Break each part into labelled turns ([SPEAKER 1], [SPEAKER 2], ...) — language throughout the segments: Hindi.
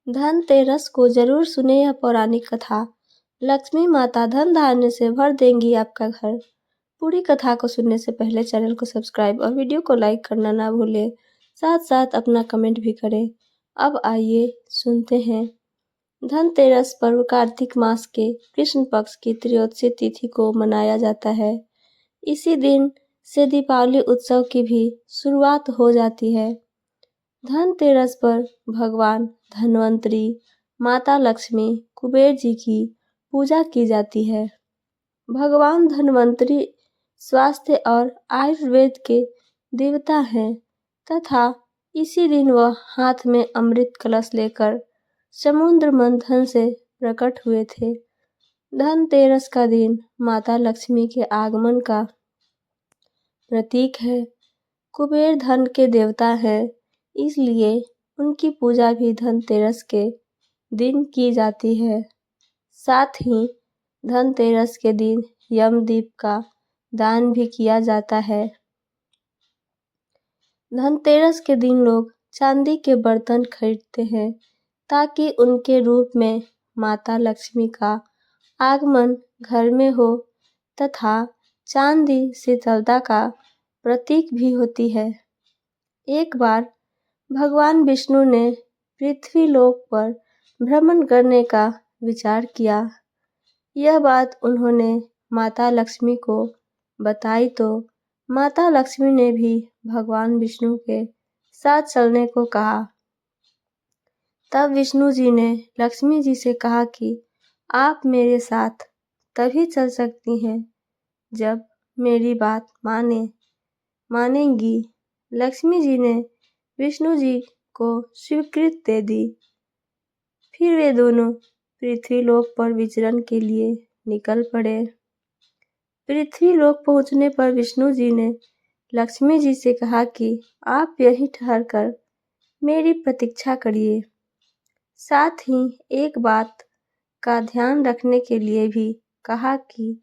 [SPEAKER 1] धनतेरस को जरूर सुने यह पौराणिक कथा। लक्ष्मी माता धन धान्य से भर देंगी आपका घर। पूरी कथा को सुनने से पहले चैनल को सब्सक्राइब और वीडियो को लाइक करना ना भूलें, साथ साथ अपना कमेंट भी करें। अब आइए सुनते हैं। धनतेरस पर्व कार्तिक मास के कृष्ण पक्ष की त्रयोदशी तिथि को मनाया जाता है। इसी दिन से दीपावली उत्सव की भी शुरुआत हो जाती है। धनतेरस पर भगवान धन्वंतरी, माता लक्ष्मी, कुबेर जी की पूजा की जाती है। भगवान धन्वंतरी स्वास्थ्य और आयुर्वेद के देवता हैं तथा इसी दिन वह हाथ में अमृत कलश लेकर समुद्र मंथन से प्रकट हुए थे। धनतेरस का दिन माता लक्ष्मी के आगमन का प्रतीक है। कुबेर धन के देवता हैं, इसलिए उनकी पूजा भी धनतेरस के दिन की जाती है। साथ ही धनतेरस के दिन यमदीप का दान भी किया जाता है। धनतेरस के दिन लोग चांदी के बर्तन खरीदते हैं ताकि उनके रूप में माता लक्ष्मी का आगमन घर में हो तथा चांदी शीतलता का प्रतीक भी होती है। एक बार भगवान विष्णु ने पृथ्वी लोक पर भ्रमण करने का विचार किया। यह बात उन्होंने माता लक्ष्मी को बताई तो माता लक्ष्मी ने भी भगवान विष्णु के साथ चलने को कहा। तब विष्णु जी ने लक्ष्मी जी से कहा कि आप मेरे साथ तभी चल सकती हैं जब मेरी बात मानेंगी। लक्ष्मी जी ने विष्णु जी को स्वीकृति दे दी। फिर वे दोनों पृथ्वीलोक पर विचरण के लिए निकल पड़े। पृथ्वीलोक पहुंचने पर विष्णु जी ने लक्ष्मी जी से कहा कि आप यहीं ठहरकर मेरी प्रतीक्षा करिए। साथ ही एक बात का ध्यान रखने के लिए भी कहा कि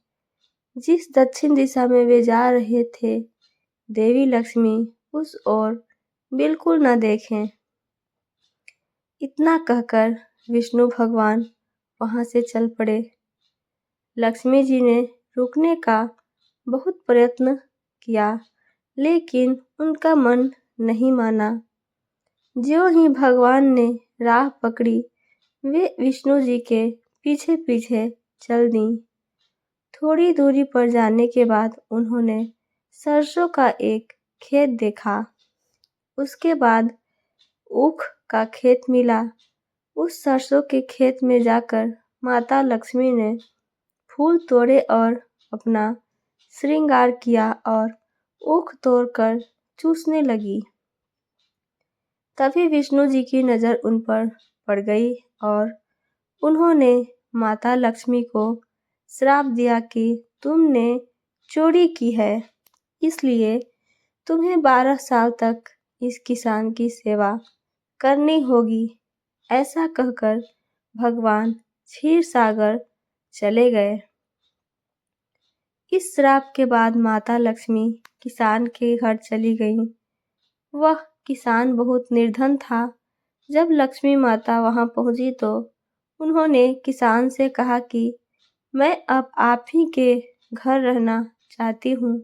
[SPEAKER 1] जिस दक्षिण दिशा में वे जा रहे थे, देवी लक्ष्मी उस ओर बिल्कुल न देखें। इतना कहकर विष्णु भगवान वहां से चल पड़े। लक्ष्मी जी ने रुकने का बहुत प्रयत्न किया, लेकिन उनका मन नहीं माना। ज्यों ही भगवान ने राह पकड़ी, वे विष्णु जी के पीछे पीछे चल दी। थोड़ी दूरी पर जाने के बाद उन्होंने सरसों का एक खेत देखा। उसके बाद ऊख का खेत मिला। उस सरसों के खेत में जाकर माता लक्ष्मी ने फूल तोड़े और अपना श्रृंगार किया और ऊख तोड़कर चूसने लगी। तभी विष्णु जी की नज़र उन पर पड़ गई और उन्होंने माता लक्ष्मी को श्राप दिया कि तुमने चोरी की है, इसलिए तुम्हें 12 साल तक इस किसान की सेवा करनी होगी। ऐसा कहकर भगवान क्षीर सागर चले गए। इस श्राप के बाद माता लक्ष्मी किसान के घर चली गईं। वह किसान बहुत निर्धन था। जब लक्ष्मी माता वहां पहुंची तो उन्होंने किसान से कहा कि मैं अब आप ही के घर रहना चाहती हूँ।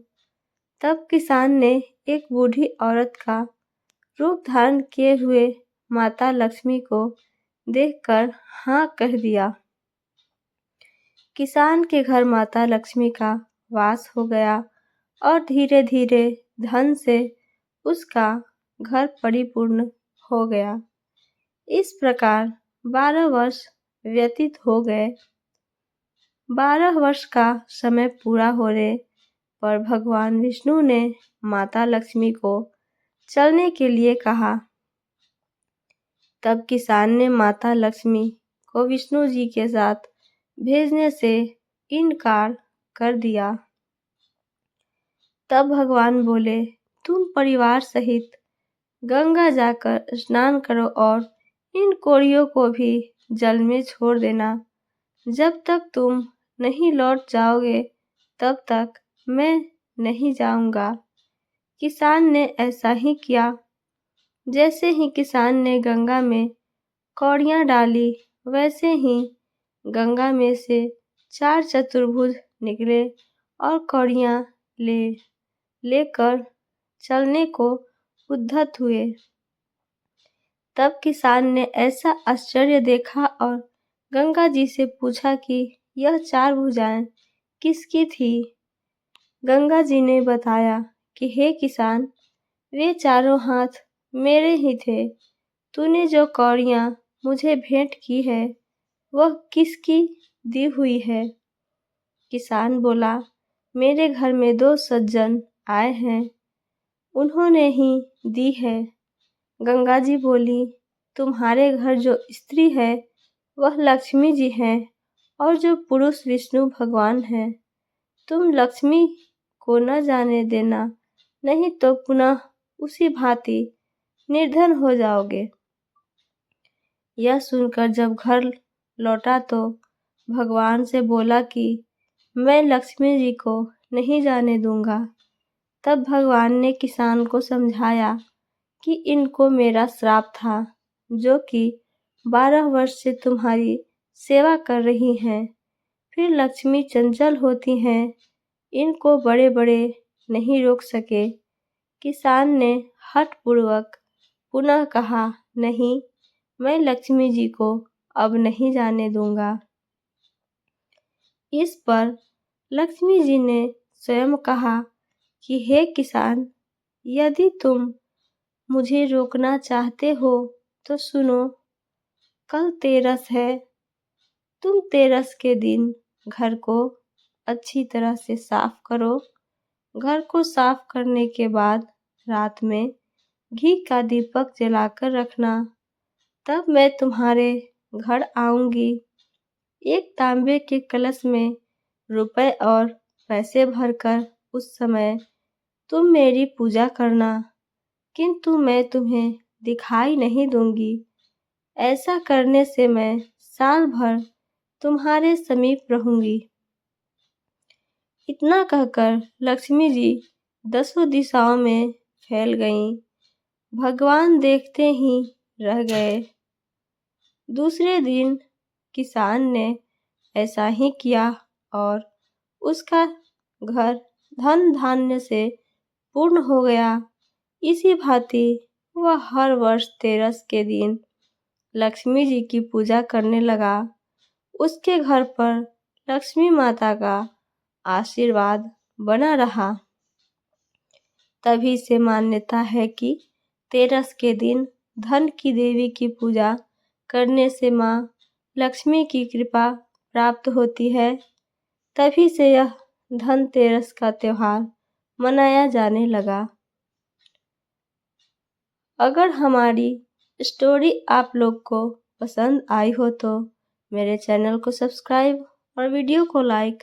[SPEAKER 1] तब किसान ने एक बूढ़ी औरत का रूप धारण किए हुए माता लक्ष्मी को देखकर हाँ कह दिया। किसान के घर माता लक्ष्मी का वास हो गया और धीरे धीरे धन से उसका घर परिपूर्ण हो गया। इस प्रकार 12 वर्ष व्यतीत हो गए। 12 वर्ष का समय पूरा होने पर भगवान विष्णु ने माता लक्ष्मी को चलने के लिए कहा। तब किसान ने माता लक्ष्मी को विष्णु जी के साथ भेजने से इनकार कर दिया। तब भगवान बोले, तुम परिवार सहित गंगा जाकर स्नान करो और इन कोड़ियों को भी जल में छोड़ देना। जब तक तुम नहीं लौट जाओगे तब तक मैं नहीं जाऊंगा। किसान ने ऐसा ही किया। जैसे ही किसान ने गंगा में कौड़ियाँ डाली, वैसे ही गंगा में से 4 चतुर्भुज निकले और कौड़ियाँ लेकर चलने को उद्यत हुए। तब किसान ने ऐसा आश्चर्य देखा और गंगा जी से पूछा कि यह 4 भुजाएं किसकी थी। गंगा जी ने बताया कि हे किसान, वे चारों हाथ मेरे ही थे। तूने जो कौड़ियाँ मुझे भेंट की है वह किसकी दी हुई है। किसान बोला, मेरे घर में 2 सज्जन आए हैं, उन्होंने ही दी है। गंगा जी बोली, तुम्हारे घर जो स्त्री है वह लक्ष्मी जी हैं और जो पुरुष विष्णु भगवान हैं। तुम लक्ष्मी को न जाने देना, नहीं तो पुनः उसी भांति निर्धन हो जाओगे। यह सुनकर जब घर लौटा तो भगवान से बोला कि मैं लक्ष्मी जी को नहीं जाने दूंगा। तब भगवान ने किसान को समझाया कि इनको मेरा श्राप था, जो कि 12 वर्ष से तुम्हारी सेवा कर रही हैं। फिर लक्ष्मी चंचल होती हैं, इनको बड़े बड़े नहीं रोक सके। किसान ने हठपूर्वक पुनः कहा, नहीं, मैं लक्ष्मी जी को अब नहीं जाने दूंगा। इस पर लक्ष्मी जी ने स्वयं कहा कि हे किसान, यदि तुम मुझे रोकना चाहते हो तो सुनो, कल तेरस है। तुम तेरस के दिन घर को अच्छी तरह से साफ करो। घर को साफ करने के बाद रात में घी का दीपक जलाकर रखना। तब मैं तुम्हारे घर आऊंगी। एक तांबे के कलश में रुपए और पैसे भरकर उस समय तुम मेरी पूजा करना, किंतु मैं तुम्हें दिखाई नहीं दूंगी। ऐसा करने से मैं साल भर तुम्हारे समीप रहूंगी। इतना कहकर लक्ष्मी जी 10 दिशाओं में फैल गईं। भगवान देखते ही रह गए। दूसरे दिन किसान ने ऐसा ही किया और उसका घर धन धान्य से पूर्ण हो गया। इसी भांति वह हर वर्ष तेरस के दिन लक्ष्मी जी की पूजा करने लगा। उसके घर पर लक्ष्मी माता का आशीर्वाद बना रहा। तभी से मान्यता है कि तेरस के दिन धन की देवी की पूजा करने से माँ लक्ष्मी की कृपा प्राप्त होती है। तभी से यह धनतेरस का त्योहार मनाया जाने लगा। अगर हमारी स्टोरी आप लोग को पसंद आई हो तो मेरे चैनल को सब्सक्राइब और वीडियो को लाइक,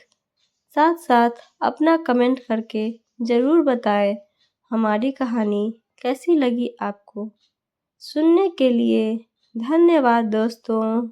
[SPEAKER 1] साथ साथ अपना कमेंट करके ज़रूर बताएं हमारी कहानी कैसी लगी आपको। सुनने के लिए धन्यवाद दोस्तों।